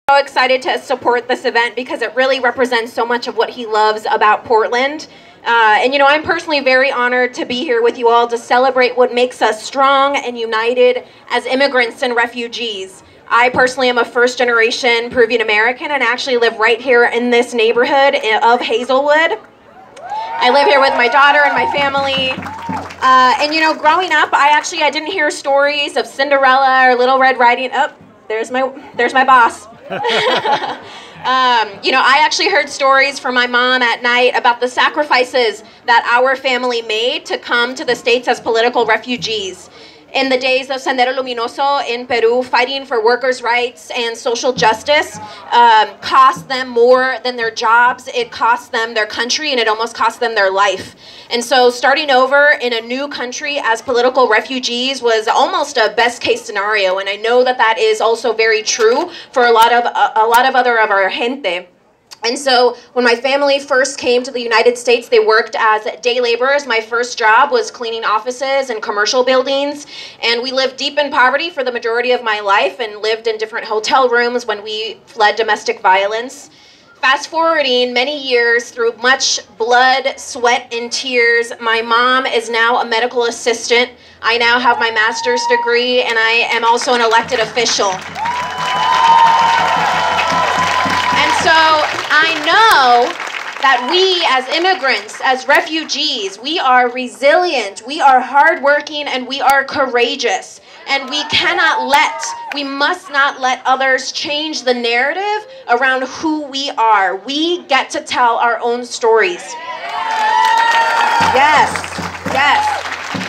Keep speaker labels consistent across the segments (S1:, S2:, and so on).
S1: So excited to support this event because it really represents so much of what he loves about Portland. And you know, I'm personally very honored to be here with you all to celebrate what makes us strong and united as immigrants and refugees. I personally am a first-generation Peruvian American and actually live right here in this neighborhood of Hazelwood. I live here with my daughter and my family. And you know, growing up, I didn't hear stories of Cinderella or Little Red Riding. Oh, there's my boss. You know, I actually heard stories from my mom at night about the sacrifices that our family made to come to the States as political refugees. In the days of Sendero Luminoso in Peru, fighting for workers' rights and social justice cost them more than their jobs. It cost them their country, and it almost cost them their life. And so starting over in a new country as political refugees was almost a best-case scenario, and I know that that is also very true for a lot of other of our gente. And so when my family first came to the United States, they worked as day laborers. My first job was cleaning offices and commercial buildings. And we lived deep in poverty for the majority of my life and lived in different hotel rooms when we fled domestic violence. Fast forwarding many years through much blood, sweat, and tears, my mom is now a medical assistant. I now have my master's degree, and I am also an elected official. And so I know that we as immigrants, as refugees, we are resilient, we are hardworking, and we are courageous. And we must not let others change the narrative around who we are. We get to tell our own stories. Yes, yes.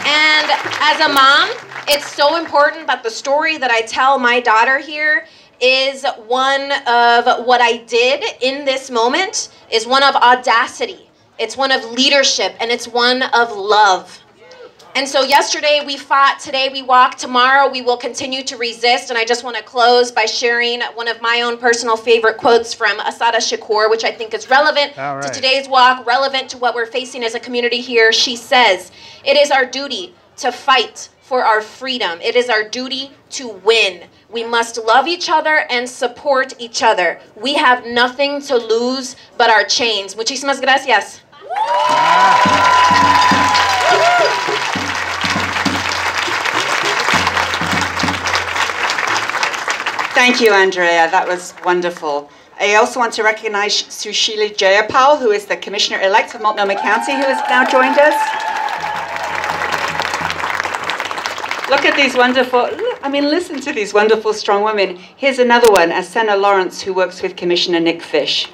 S1: And as a mom, it's so important that the story that I tell my daughter here is one of what I did in this moment, is one of audacity, it's one of leadership, and it's one of love. And so yesterday we fought, today we walk, tomorrow we will continue to resist. And I just want to close by sharing one of my own personal favorite quotes from Asada Shakur, which I think is relevant to today's walk, relevant to what we're facing as a community here. She says, "It is our duty to fight for our freedom. It is our duty to win. We must love each other and support each other. We have nothing to lose but our chains." Muchísimas gracias.
S2: Thank you, Andrea. That was wonderful. I also want to recognize Sushila Jayapal, who is the Commissioner-elect of Multnomah County, who has now joined us. Look at these wonderful, listen to these wonderful, strong women. Here's another one, Asena Lawrence, who works with Commissioner Nick Fish.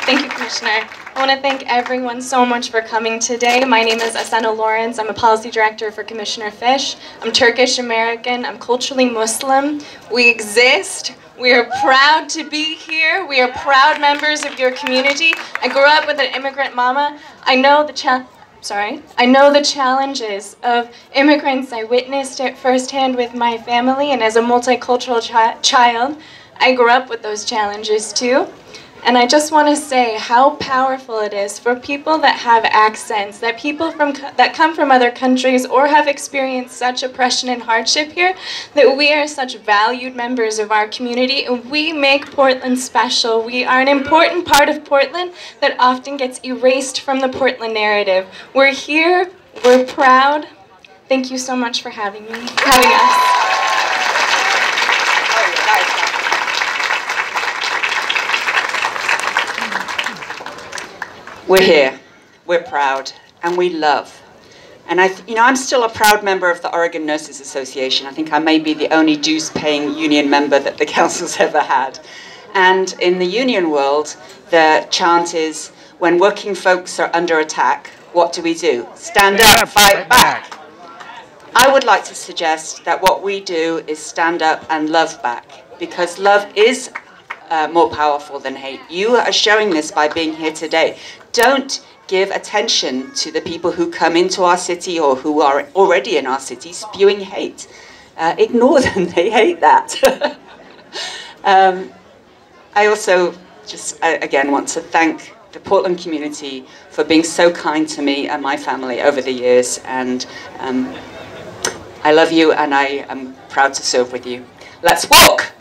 S3: Thank you, Commissioner. I want to thank everyone so much for coming today. My name is Asena Lawrence. I'm a policy director for Commissioner Fish. I'm Turkish American. I'm culturally Muslim. We exist. We are proud to be here. We are proud members of your community. I grew up with an immigrant mama. I know the challenges of immigrants. I witnessed it firsthand with my family, and as a multicultural child, I grew up with those challenges too. And I just want to say how powerful it is for people that have accents, that people that come from other countries or have experienced such oppression and hardship here, that we are such valued members of our community, and we make Portland special. We are an important part of Portland that often gets erased from the Portland narrative. We're here, we're proud. Thank you so much for having us.
S2: We're here, we're proud, and we love. And I'm still a proud member of the Oregon Nurses Association. I think I may be the only dues-paying union member that the council's ever had. And in the union world, the chant is, when working folks are under attack, what do? Stand up, fight back. I would like to suggest that what we do is stand up and love back, because love is more powerful than hate. You are showing this by being here today. Don't give attention to the people who come into our city or who are already in our city spewing hate. Ignore them, they hate that. I also just, again, want to thank the Portland community for being so kind to me and my family over the years, and I love you, and I am proud to serve with you. Let's walk!